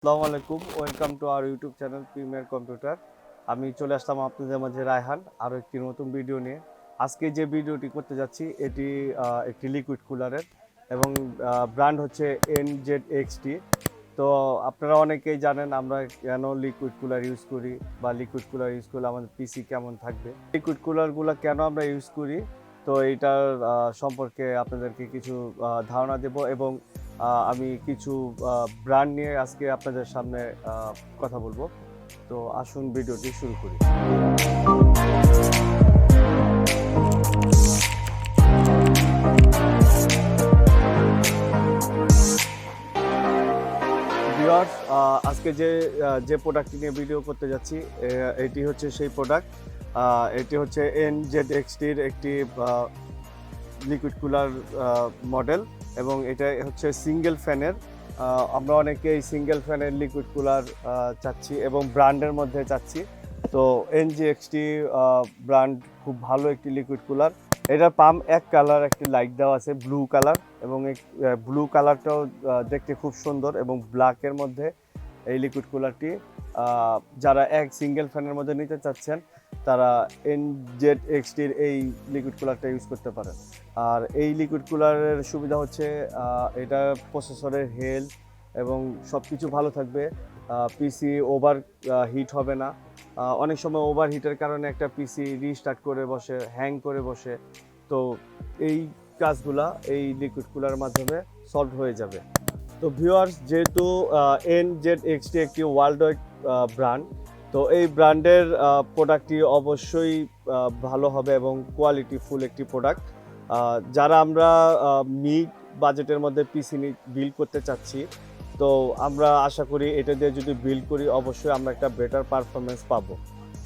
আসসালামু আলাইকুম, welcome to our YouTube channel premier computer. আমি চলে আসলাম আপনাদের মাঝে রায়হান আরও একটি নতুন ভিডিও নিয়ে। আজকে যে ভিডিওটি করতে যাচ্ছি এটি একটি লিকুইড কুলারের এবং ব্র্যান্ড হচ্ছে NZXT। তো আপনারা অনেকেই জানেন আমরা কেন লিকুইড কুলার ইউজ করি বা লিকুইড কুলার ইউজ করলে আমাদের পিসি কেমন থাকবে, লিকুইড কুলারগুলো কেন আমরা ইউজ করি। তো এইটার সম্পর্কে আপনাদেরকে কিছু ধারণা দেব এবং আমি কিছু ব্র্যান্ড নিয়ে আজকে আপনাদের সামনে কথা বলবো। তো আসুন ভিডিওটি শুরু করি। ভিউয়ার্স, আজকে যে প্রোডাক্টটি নিয়ে ভিডিও করতে যাচ্ছি এটি হচ্ছে সেই প্রোডাক্ট। এটি হচ্ছে NZXTর একটি লিকুইড কুলার মডেল এবং এটা হচ্ছে সিঙ্গেল ফ্যানের। আমরা অনেকেই সিঙ্গেল ফ্যানের লিকুইড কুলার চাচ্ছি এবং ব্র্যান্ডের মধ্যে চাচ্ছি। তো NZXT ব্র্যান্ড খুব ভালো একটি লিকুইড কুলার। এটার পাম্প এক কালার, একটি লাইট দেওয়া আছে ব্লু কালার এবং এই ব্লু কালারটাও দেখতে খুব সুন্দর এবং ব্ল্যাকের মধ্যে এই লিকুইড কুলারটি যারা এক সিঙ্গেল ফ্যানের মধ্যে নিতে চাচ্ছেন তারা NZXTর এই লিকুইড কুলারটা ইউজ করতে পারেন। আর এই লিকুইড কুলারের সুবিধা হচ্ছে এটা প্রসেসরের হেলথ এবং সব কিছু ভালো থাকবে। পিসি ওভার হিট হবে না। অনেক সময় ওভার হিটের কারণে একটা পিসি রিস্টার্ট করে বসে, হ্যাং করে বসে। তো এই কাজগুলা এই লিকুইড কুলারের মাধ্যমে সলভ হয়ে যাবে। তো ভিউয়ার্স, যেহেতু NZXT একটি ওয়ার্ল্ড ওয়াইড ব্র্যান্ড, তো এই ব্র্যান্ডের প্রোডাক্টটি অবশ্যই ভালো হবে এবং কোয়ালিটি ফুল একটি প্রোডাক্ট। যারা আমরা মিড বাজেটের মধ্যে পিসি বিল্ড করতে চাচ্ছি, তো আমরা আশা করি এটা দিয়ে যদি বিল্ড করি অবশ্যই আমরা একটা বেটার পারফরমেন্স পাবো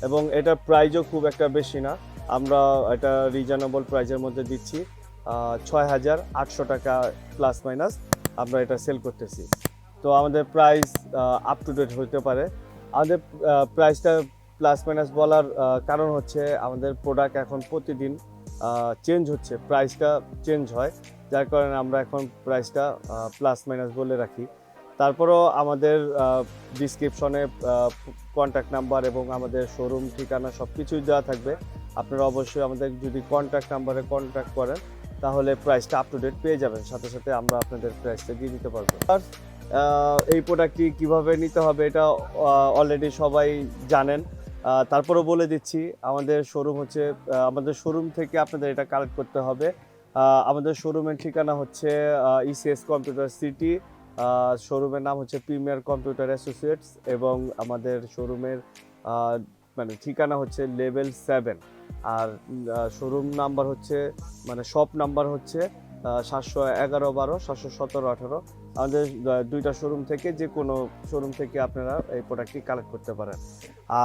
এবং এটার প্রাইসও খুব একটা বেশি না। আমরা এটা রিজনেবল প্রাইসের মধ্যে দিচ্ছি। ৬,৮০০ টাকা প্লাস মাইনাস আমরা এটা সেল করতেছি। তো আমাদের প্রাইস আপ টু ডেট হতে পারে। আমাদের প্রাইসটা প্লাস মাইনাস বলার কারণ হচ্ছে আমাদের প্রোডাক্ট এখন প্রতিদিন চেঞ্জ হচ্ছে, প্রাইসটা চেঞ্জ হয়, যার কারণে আমরা এখন প্রাইসটা প্লাস মাইনাস বলে রাখি। তারপরও আমাদের ডিসক্রিপশনে কন্ট্যাক্ট নাম্বার এবং আমাদের শোরুম ঠিকানা সব কিছুই দেওয়া থাকবে। আপনারা অবশ্যই আমাদের যদি কন্ট্যাক্ট নাম্বারে কন্ট্যাক্ট করেন তাহলে প্রাইসটা আপ টু ডেট পেয়ে যাবেন, সাথে সাথে আমরা আপনাদের প্রাইসটা দিয়ে দিতে পারবো। আর এই প্রোডাক্টটি কীভাবে নিতে হবে এটা অলরেডি সবাই জানেন, তারপরও বলে দিচ্ছি। আমাদের শোরুম হচ্ছে, আমাদের শোরুম থেকে আপনাদের এটা কালেক্ট করতে হবে। আমাদের শোরুমের ঠিকানা হচ্ছে ECS কম্পিউটার সিটি, শোরুমের নাম হচ্ছে প্রিমিয়ার কম্পিউটার অ্যাসোসিয়েটস এবং আমাদের শোরুমের ঠিকানা হচ্ছে লেভেল 7 আর শোরুম নাম্বার হচ্ছে শপ নাম্বার হচ্ছে 711-12, 717-18। আমাদের দুইটা শোরুম থেকে যে কোনো শোরুম থেকে আপনারা এই প্রোডাক্টটি কালেক্ট করতে পারেন।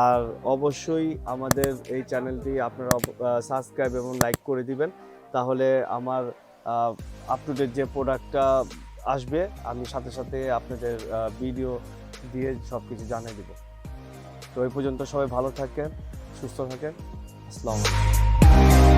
আর অবশ্যই আমাদের এই চ্যানেলটি আপনারা সাবস্ক্রাইব এবং লাইক করে দিবেন, তাহলে আমার আপ টু ডেট যে প্রোডাক্টটা আসবে আমি সাথে সাথে আপনাদের ভিডিও দিয়ে সব কিছু জানিয়ে দেব। তো এই পর্যন্ত সবাই ভালো থাকেন, সুস্থ থাকেন। আসসালামু আলাইকুম।